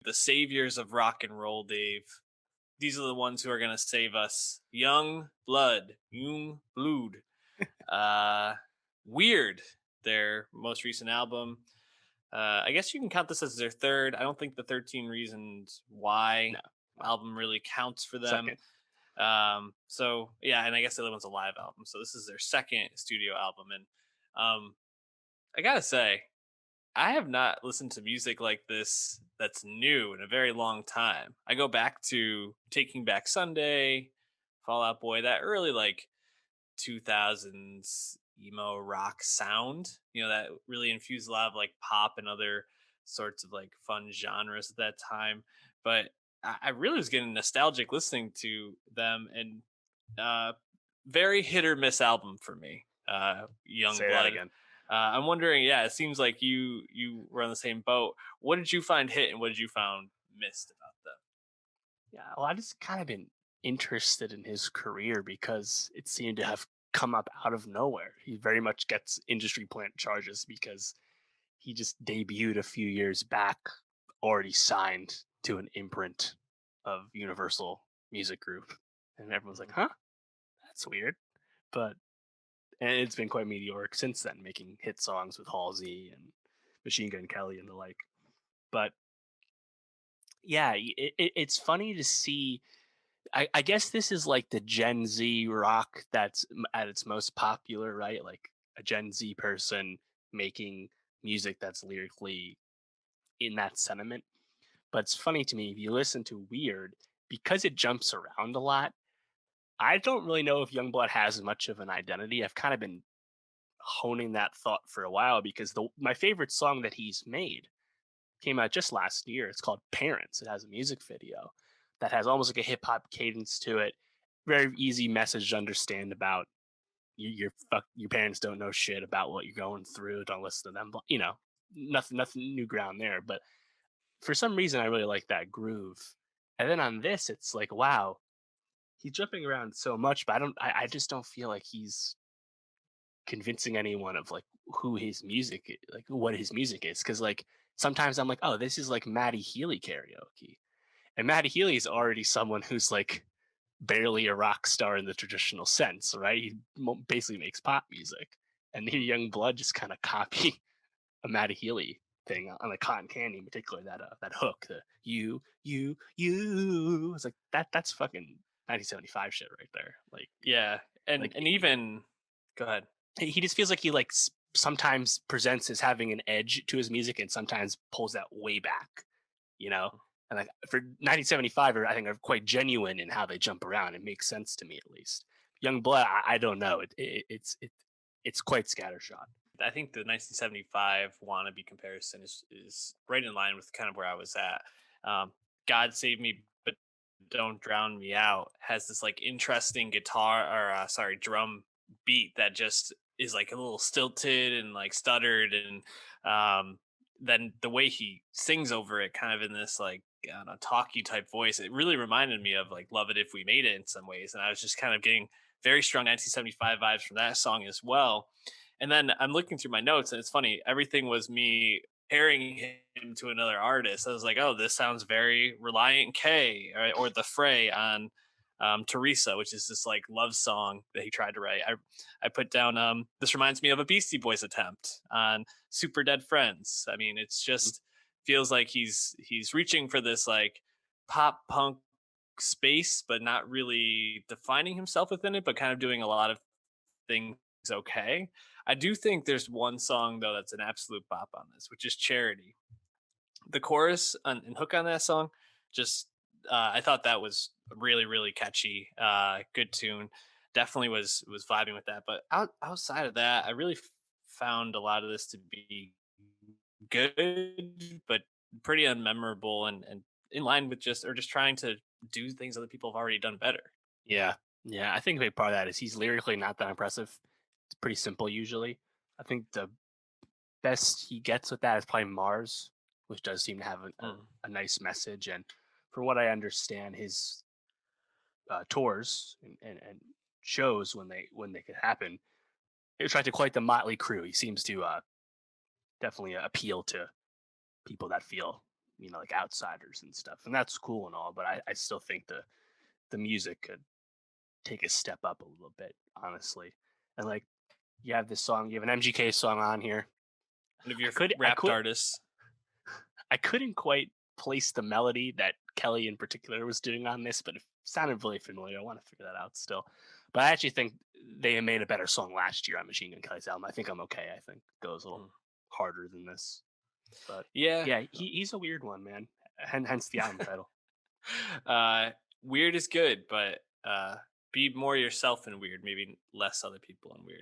the saviors of rock and roll, Dave. These are the ones who are going to save us. Yungblud. Uh, Weird, their most recent album. I guess you can count this as their third. I don't think the 13 Reasons Why No, album really counts for them. second. So yeah, and I guess the other one's a live album. So this is their second studio album, and um, I gotta say, I have not listened to music like this that's new in a very long time. I go back to Taking Back Sunday, Fall Out Boy, that early like 2000s emo rock sound, that really infused a lot of like pop and other sorts of like fun genres at that time. But I really was getting nostalgic listening to them, and uh, very hit or miss album for me, Young Say that Blood. again. I'm wondering, yeah, it seems like you were on the same boat. What did you find hit, and what did you found missed about them? Yeah, well, I just kind of been interested in his career because it seemed to have come up out of nowhere. He very much gets industry plant charges because he just debuted a few years back, already signed to an imprint of Universal Music Group. And everyone's like, Mhm. huh? That's weird. But and it's been quite meteoric since then, making hit songs with Halsey and Machine Gun Kelly and the like. But yeah, it's funny to see. I guess this is like the Gen Z rock that's at its most popular, right? Like a Gen Z person making music that's lyrically in that sentiment. But it's funny to me if you listen to Weird because it jumps around a lot. I don't really know if Youngblood has much of an identity. I've kind of been honing that thought for a while because the my favorite song that he's made came out just last year. It's called Parents. It has a music video that has almost like a hip hop cadence to it. Very easy message to understand about your parents don't know shit about what you're going through. Don't listen to them. Nothing new ground there. But for some reason, I really like that groove. And then on this, it's like, wow, he's jumping around so much, but I just don't feel like he's convincing anyone of like who his like what his music is. Cause like sometimes I'm like, oh, this is like Maddie Healy karaoke. And Maddie Healy is already someone who's like barely a rock star in the traditional sense, right? He basically makes pop music. And here Mhm. Young Blood just kind of copy a Maddie Healy thing on like Cotton Candy in particular, that hook, the you. It's like that's fucking 1975 shit right there. Yeah, and Like and even go ahead. he just feels like he like sometimes presents as having an edge to his music and sometimes pulls that way back, you know. And like for 1975, I think are quite genuine in how they jump around. It makes sense to me at least. Young Blood, I don't know. It's quite scattershot. I think the 1975 wannabe comparison is right in line with kind of where I was at. God Save Me, but Don't Drown Me Out has this like interesting guitar or sorry drum beat that just is like a little stilted and like stuttered, and then the way he sings over it, kind of in this like I don't know, talky type voice, it really reminded me of like Love It If We Made It in some ways, and I was just kind of getting very strong 1975 vibes from that song as well. And then I'm looking through my notes, and it's funny. Everything was me pairing him to another artist. I was like, "Oh, this sounds very Reliant K or The Fray on Teresa," which is this like love song that he tried to write. I put down this reminds me of a Beastie Boys attempt on Super Dead Friends. I mean, it's just feels like he's reaching for this like pop punk space, but not really defining himself within it, but kind of doing a lot of things okay. I do think there's one song though that's an absolute bop on this, which is Charity. The chorus and hook on that song, just I thought that was really catchy, good tune. Definitely was vibing with that. But outside of that, I really found a lot of this to be good, but pretty unmemorable and in line with just trying to do things other people have already done better. Yeah, yeah. I think a big part of that is he's lyrically not that impressive. It's pretty simple usually. I think the best he gets with that is probably Mars, which does seem to have Mm. a nice message. And from what I understand, his tours and shows when they could happen, he attracted quite the motley crew. He seems to definitely appeal to people that feel like Outsiders and stuff, and that's cool and all. But I still think the music could take a step up a little bit, honestly. And like you have this song, you have an MGK song on here. One of I your could I wrapped could artists. I couldn't quite place the melody that Kelly in particular was doing on this, but it sounded really familiar. I want to figure that out still. But I actually think they made a better song last year on Machine Gun Kelly's album. I think I'm okay. I think it goes a little Mm. harder than this. But Yeah. yeah, he's a weird one, man. Hence the album title. uh, Weird is good, but be more yourself and weird. Maybe less other people and weird.